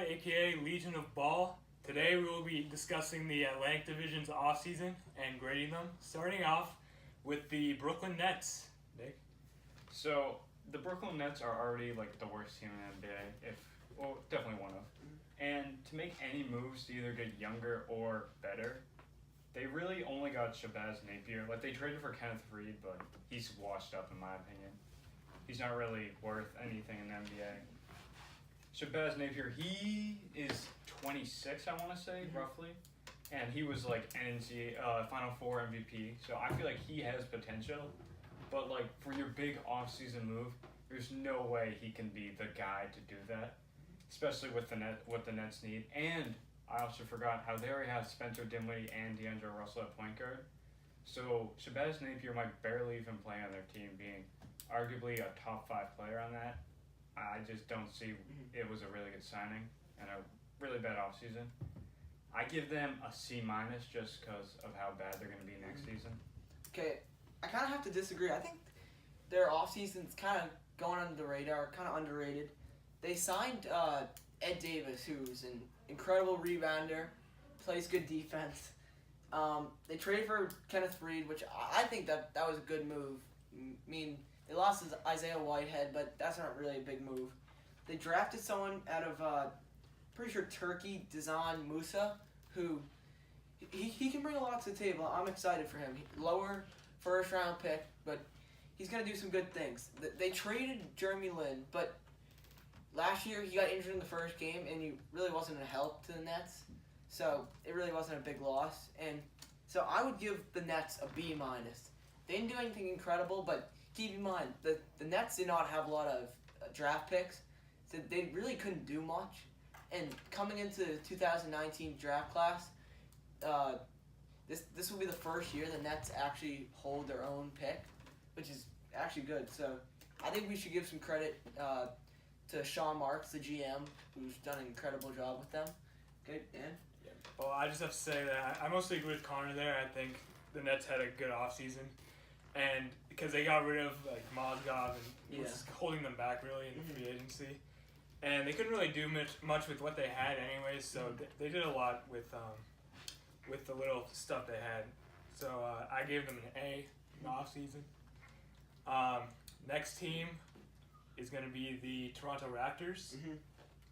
aka Legion of Ball. Today we will be discussing the Atlantic Division's offseason and grading them, starting off with the Brooklyn Nets. Nick? So the Brooklyn Nets are already like the worst team in the NBA, definitely one of. And to make any moves to either get younger or better, they really only got Shabazz Napier. Like they traded for Kenneth Reed, but he's washed up in my opinion. He's not really worth anything in the NBA. Shabazz Napier, he is 26, I want to say, roughly. And he was like Final Four MVP. So I feel like he has potential. But like for your big offseason move, there's no way he can be the guy to do that. Especially with what the Nets need. And I also forgot how they already have Spencer Dinwiddie and D'Angelo Russell at point guard. So Shabazz Napier might barely even play on their team, being arguably a top 5 player on that. I just don't see it was a really good signing and a really bad offseason. I give them a C- just because of how bad they're going to be next season. Okay, I kind of have to disagree. I think their offseason's kind of going under the radar, kind of underrated. They signed Ed Davis, who's an incredible rebounder, plays good defense. They traded for Kenneth Reed, which I think that was a good move. I mean, they lost Isaiah Whitehead, but that's not really a big move. They drafted someone out of, pretty sure Turkey, Dizan Musa, who he can bring a lot to the table. I'm excited for him. Lower first-round pick, but he's going to do some good things. They traded Jeremy Lin, but last year he got injured in the first game, and he really wasn't a help to the Nets. So it really wasn't a big loss. And so I would give the Nets a B-. They didn't do anything incredible, but keep in mind, the Nets did not have a lot of draft picks, so they really couldn't do much. And coming into the 2019 draft class, this will be the first year the Nets actually hold their own pick, which is actually good. So I think we should give some credit to Sean Marks, the GM, who's done an incredible job with them. Okay, Dan? Yeah. Well, I just have to say that I mostly agree with Connor there. I think the Nets had a good offseason. And because they got rid of like Mozgov and was holding them back really in the free agency, and they couldn't really do much with what they had anyways. So they did a lot with the little stuff they had. So I gave them an A in the offseason. Next team is going to be the Toronto Raptors.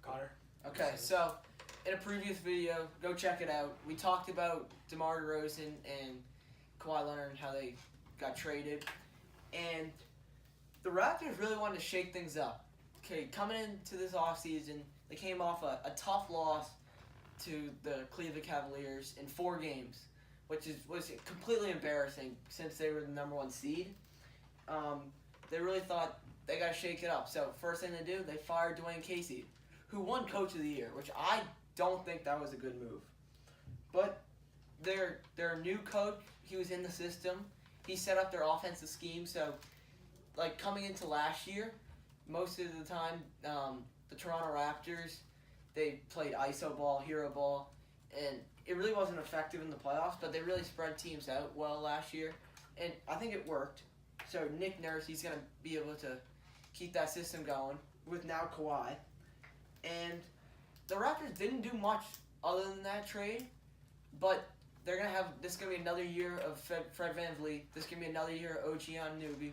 Connor. Okay, so in a previous video, go check it out. We talked about DeMar DeRozan and Kawhi Leonard and how they got traded, and the Raptors really wanted to shake things up. Okay, coming into this offseason, they came off a tough loss to the Cleveland Cavaliers in 4 games, which was completely embarrassing since they were the number 1 seed. They really thought they got to shake it up. So first thing they do, they fired Dwayne Casey, who won Coach of the Year, which I don't think that was a good move. But their new coach, he was in the system. He set up their offensive scheme. So, like coming into last year, most of the time, the Toronto Raptors, they played iso ball, hero ball, and it really wasn't effective in the playoffs. But they really spread teams out well last year, and I think it worked. So Nick Nurse, he's gonna be able to keep that system going with now Kawhi, and the Raptors didn't do much other than that trade, but they're gonna have this is gonna be another year of Fred VanVleet. This is gonna be another year of OG Anunoby,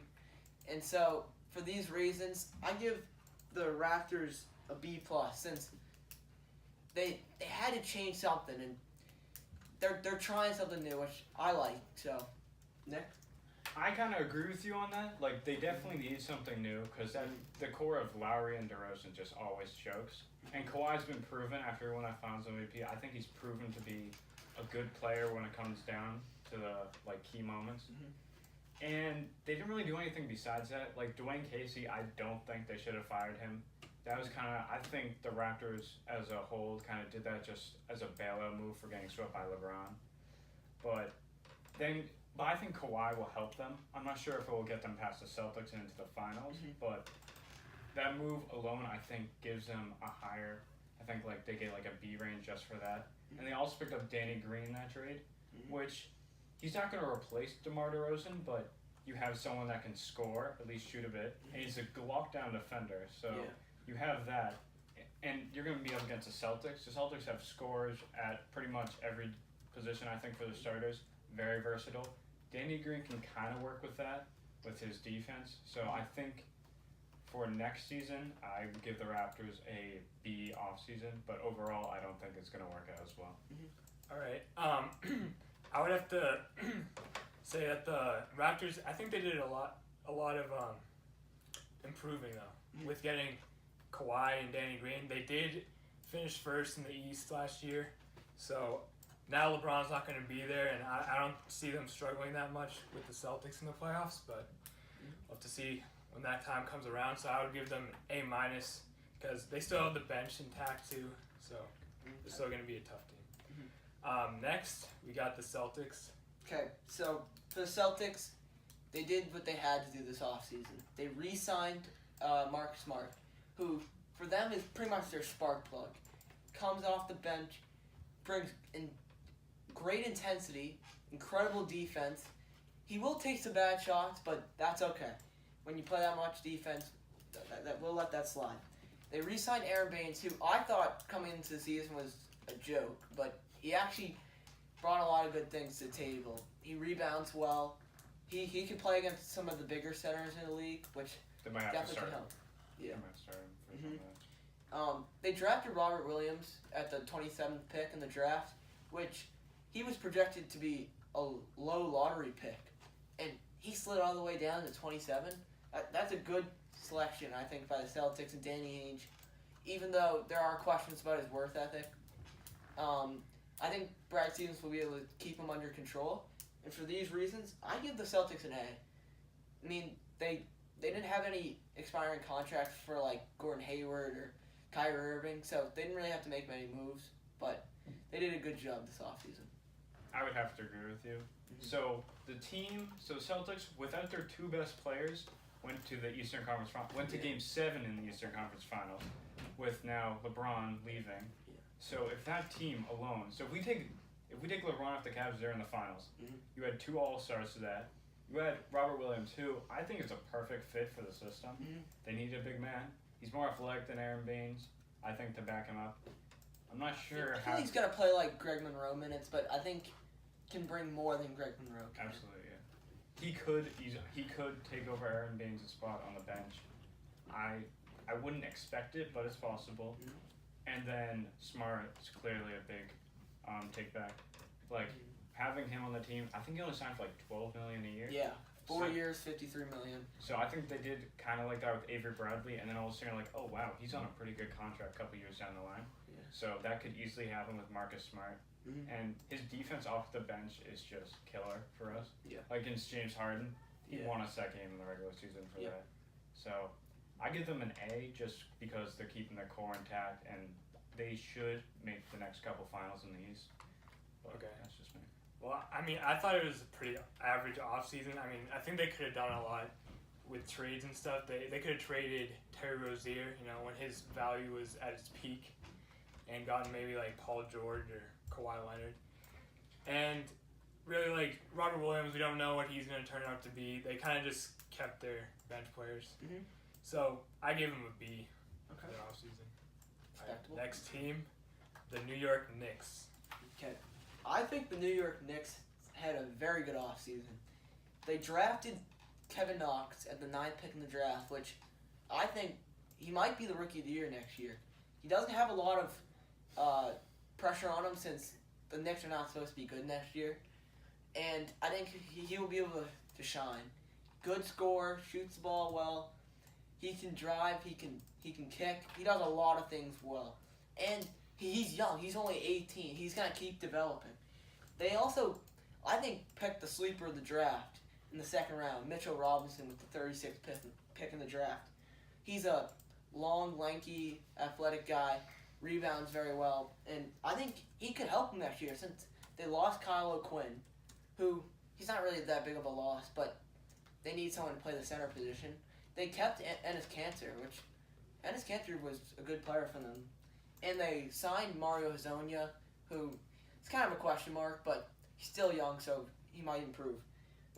and so for these reasons, I give the Raptors a B+ since they had to change something, and they're trying something new, which I like. So, Nick. I kind of agree with you on that. Like, they definitely need something new because the core of Lowry and DeRozan just always chokes. And Kawhi's been proven after he won that Finals MVP. I think he's proven to be a good player when it comes down to the key moments. And they didn't really do anything besides that. Like Dwayne Casey, I don't think they should have fired him. That was I think the Raptors as a whole kind of did that just as a bailout move for getting swept by LeBron. But I think Kawhi will help them. I'm not sure if it will get them past the Celtics and into the finals, but that move alone, I think, gives them a higher. I think they get a B range just for that. And they also picked up Danny Green in that trade, which he's not going to replace DeMar DeRozan, but you have someone that can score, at least shoot a bit, and he's a lockdown defender. So you have that and you're going to be up against the Celtics. The Celtics have scorers at pretty much every position, I think, for the starters. Very versatile. Danny Green can kind of work with that, with his defense. So I think for next season, I would give the Raptors a B offseason, but overall, I don't think it's going to work out as well. All right. I would have to say that the Raptors, I think they did a lot of improving though with getting Kawhi and Danny Green. They did finish first in the East last year, so now LeBron's not going to be there, and I don't see them struggling that much with the Celtics in the playoffs. But we'll have to see when that time comes around. So I would give them A- because they still have the bench intact too, so they're still going to be a tough team. Next, we got the Celtics. Okay, so for the Celtics, they did what they had to do this offseason. They re-signed Marcus Smart, who for them is pretty much their spark plug. Comes off the bench, brings in great intensity, incredible defense. He will take some bad shots, but that's okay. When you play that much defense, that we'll let that slide. They re-signed Aaron Baines, who I thought coming into the season was a joke, but he actually brought a lot of good things to the table. He rebounds well. He can play against some of the bigger centers in the league, which They might have definitely to start can help. Yeah. They might start him for some of that. They drafted Robert Williams at the 27th pick in the draft, which he was projected to be a low lottery pick, and he slid all the way down to 27. That's a good selection, I think, by the Celtics and Danny Ainge, even though there are questions about his worth ethic. I think Brad Stevens will be able to keep him under control, and for these reasons, I give the Celtics an A. I mean, they didn't have any expiring contracts for like Gordon Hayward or Kyrie Irving, so they didn't really have to make many moves, but they did a good job this offseason. I would have to agree with you. So the Celtics, without their two best players, went to the Eastern Conference went to Game 7 in the Eastern Conference Finals, with now LeBron leaving. So if that team alone, if we take LeBron off the Cavs, they're in the finals. You had two All-Stars to that. You had Robert Williams, who I think is a perfect fit for the system. They need a big man. He's more athletic than Aaron Baines, I think, to back him up. I'm not sure how he's gonna play like Greg Monroe minutes, but I think can bring more than Greg Monroe can. Absolutely, yeah. He could take over Aaron Baines' spot on the bench. I wouldn't expect it, but it's possible. And then Smart is clearly a big take back. Like having him on the team, I think he only signed for like $12 million a year. Yeah, 4 years, $53 million. So I think they did kind of like that with Avery Bradley, and then all of a sudden you're like, oh wow, he's on a pretty good contract a couple years down the line. Yeah. So that could easily happen with Marcus Smart. And his defense off the bench is just killer for us. Yeah. Like against James Harden, he won us that game in the regular season for that. So I give them an A just because they're keeping their core intact, and they should make the next couple finals in the East. But okay. That's just me. Well, I mean, I thought it was a pretty average offseason. I mean, I think they could have done a lot with trades and stuff. They could have traded Terry Rozier, when his value was at its peak, and gotten maybe like Paul George or Kawhi Leonard. And really, like, Robert Williams, we don't know what he's going to turn out to be. They kind of just kept their bench players. So I gave him a B for their offseason. Right, next team, the New York Knicks. Okay. I think the New York Knicks had a very good offseason. They drafted Kevin Knox at the 9th pick in the draft, which I think he might be the Rookie of the Year next year. He doesn't have a lot of pressure on him since the Knicks are not supposed to be good next year. And I think he will be able to shine. Good scorer, shoots the ball well. He can drive, he can kick. He does a lot of things well. And he's young. He's only 18. He's going to keep developing. They also, I think, picked the sleeper of the draft in the second round, Mitchell Robinson, with the 36th pick in the draft. He's a long, lanky, athletic guy, rebounds very well, and I think he could help them next year since they lost Kyle O'Quinn, who, he's not really that big of a loss, but they need someone to play the center position. They kept Enes Kanter, which Enes Kanter was a good player for them. And they signed Mario Hezonja, who is kind of a question mark, but he's still young, so he might improve.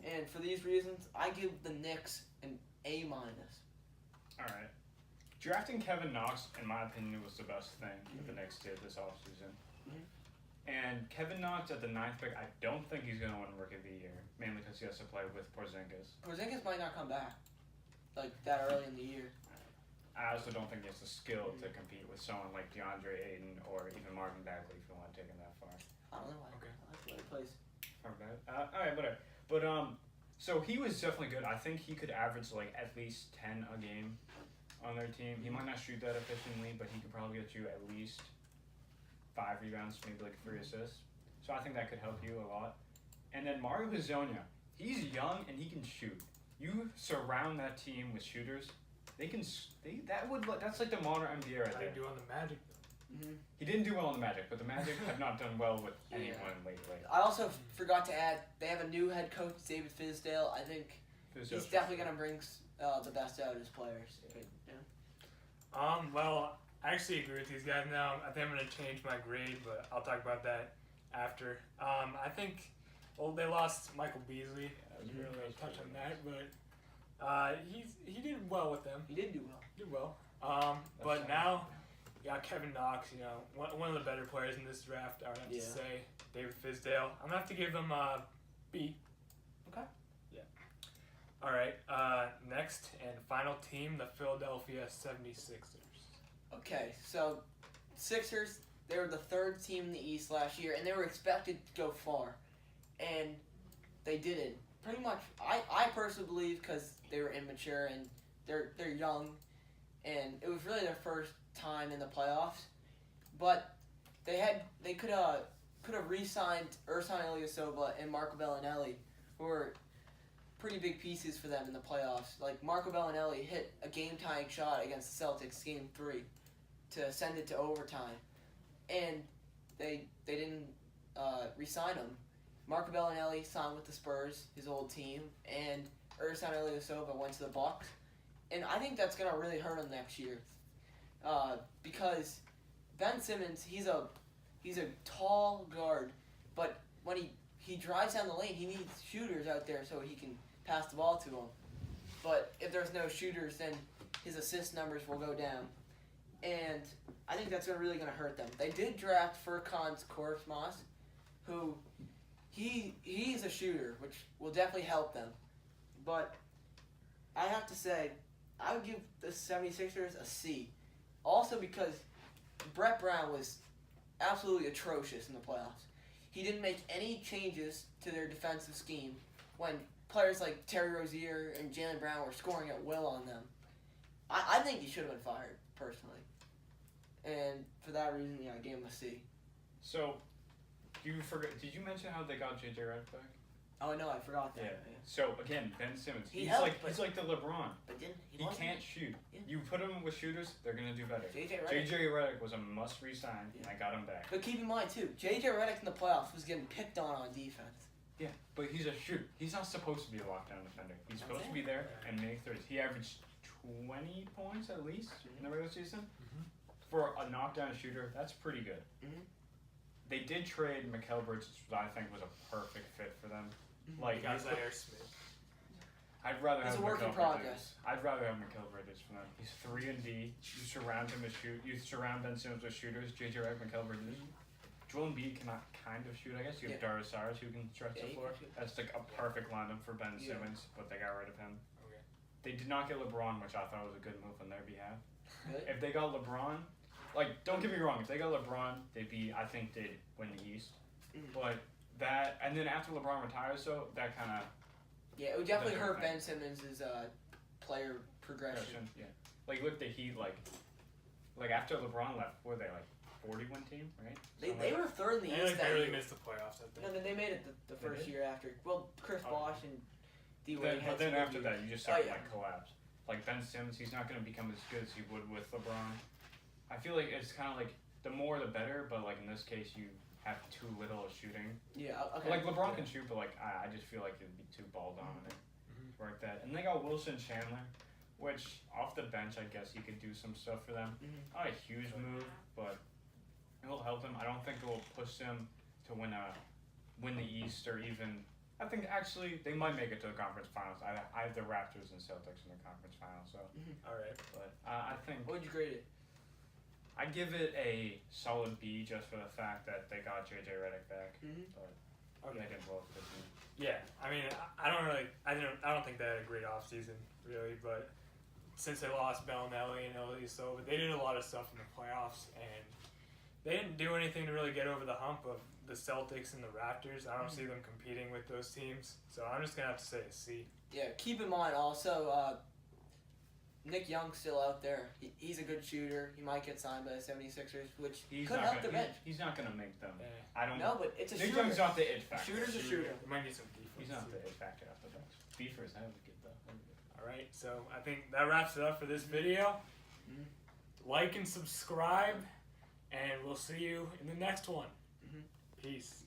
And for these reasons, I give the Knicks an A-. Alright. drafting Kevin Knox, in my opinion, was the best thing that the Knicks did this offseason. And Kevin Knox at the 9th pick, I don't think he's going to win Rookie of the Year, mainly because he has to play with Porzingis. Porzingis might not come back like that early in the year. I also don't think he has the skill to compete with someone like DeAndre Ayton or even Marvin Bagley if you want to take him that far. I don't know why. Okay. I like the way he plays. Alright, whatever. But so he was definitely good. I think he could average like at least 10 a game on their team. He might not shoot that efficiently, but he could probably get you at least 5 rebounds, maybe like 3 assists. So I think that could help you a lot. And then Mario Hezonja, he's young and he can shoot. You surround that team with shooters, that's like the modern NBA right How there. you do on the Magic? He didn't do well on the Magic, but the Magic have not done well with anyone lately. I also forgot to add, they have a new head coach, David Fizdale. I think he's definitely going to bring the best out of his players. Well, I actually agree with these guys now. I think I'm going to change my grade, but I'll talk about that after. I think, they lost Michael Beasley. I was really going to touch on that, but he did well with them. He did do well. Did well. But now, Kevin Knox, one of the better players in this draft, I would have to say. David Fizdale. I'm going to have to give him a B. Okay. Yeah. All right. Next and final team, the Philadelphia 76ers. Okay, so Sixers, they were the 3rd team in the East last year, and they were expected to go far. And they didn't. Pretty much, I personally believe because they were immature and they're young, and it was really their first time in the playoffs. But they could have re-signed Ersan Ilyasova and Marco Bellinelli, who were pretty big pieces for them in the playoffs. Like Marco Bellinelli hit a game-tying shot against the Celtics, Game 3, to send it to overtime, and they didn't re-sign him. Marco Bellinelli signed with the Spurs, his old team, and Ersan Ilyasova went to the Bucks. And I think that's gonna really hurt him next year, because Ben Simmons, he's a tall guard, but when he drives down the lane, he needs shooters out there so he can pass the ball to him. But if there's no shooters, then his assist numbers will go down, and I think that's really gonna hurt them. They did draft Furkan's Korkmaz, who he's a shooter, which will definitely help them. But I have to say, I would give the 76ers a C. Also because Brett Brown was absolutely atrocious in the playoffs. He didn't make any changes to their defensive scheme when players like Terry Rozier and Jaylen Brown were scoring at will on them. I think he should have been fired, personally. And for that reason, I gave him a C. So, did you mention how they got JJ Redick back? Oh no, I forgot that. Yeah. So again, Ben Simmons, he's helped, like the LeBron. But then He can't shoot. Yeah. You put him with shooters, they're gonna do better. JJ Redick was a must resign, and I got him back. But keep in mind too, JJ Redick in the playoffs was getting picked on defense. Yeah, but he's a shooter. He's not supposed to be a lockdown defender. He's supposed to be there and make threes. He averaged 20 points at least in the regular season. For a knockdown shooter, that's pretty good. They did trade Mikal Bridges, which I think was a perfect fit for them. Like Isaiah Smith. I'd rather have It's a work in Mikal progress. Bridges. I'd rather have Mikal Bridges for them. He's 3-and-D. You surround him with You surround Ben Simmons with shooters. JJ Redick, Mikal Bridges. Joel Embiid cannot kind of shoot. I guess you have Darius Saric who can stretch the floor. That's like a perfect lineup for Ben Simmons, but they got rid of him. Okay. They did not get LeBron, which I thought was a good move on their behalf. Good. If they got LeBron, don't get me wrong, if they got LeBron, I think they'd win the East. But that, and then after LeBron retires, so that kind of. Yeah, it would definitely hurt Ben Simmons' player progression. Yeah. Like, look, the Heat, like after LeBron left, were they 40-win team, right? They were 3rd in the East. They barely missed the playoffs, I think. No, they made it the first year after. Well, Chris Bosh and D Wade. But then after that, you just start collapse. Like Ben Simmons, he's not going to become as good as he would with LeBron. I feel like it's kind of like the more the better, but in this case, you have too little of shooting. Yeah, okay. Like LeBron can shoot, but I just feel like it'd be too ball dominant to work that. And they got Wilson Chandler, which off the bench, I guess he could do some stuff for them. Not a huge move, but it'll help them. I don't think it will push them to win the East or even I think actually they might make it to the conference finals. I have the Raptors and Celtics in the conference finals. So, All right. but I think What would you grade it? I give it a solid B just for the fact that they got JJ Redick back. But they didn't blow up the team. Yeah, I mean, I don't think they had a great offseason, really, but since they lost Bellinelli and Eliso, but they did a lot of stuff in the playoffs, and they didn't do anything to really get over the hump of the Celtics and the Raptors. I don't see them competing with those teams, so I'm just going to have to say a C. Yeah, keep in mind also, Nick Young's still out there. He's a good shooter. He might get signed by the 76ers, which could help the bench. He's not going to make them. Yeah. I don't No, but it's a Nick shooter. Young's not the it factor. Shooter's a shooter. We might need some defense. He's not the it factor off the bench. Beefers, that was good though. All right, so I think that wraps it up for this video. Like and subscribe, and we'll see you in the next one. Peace.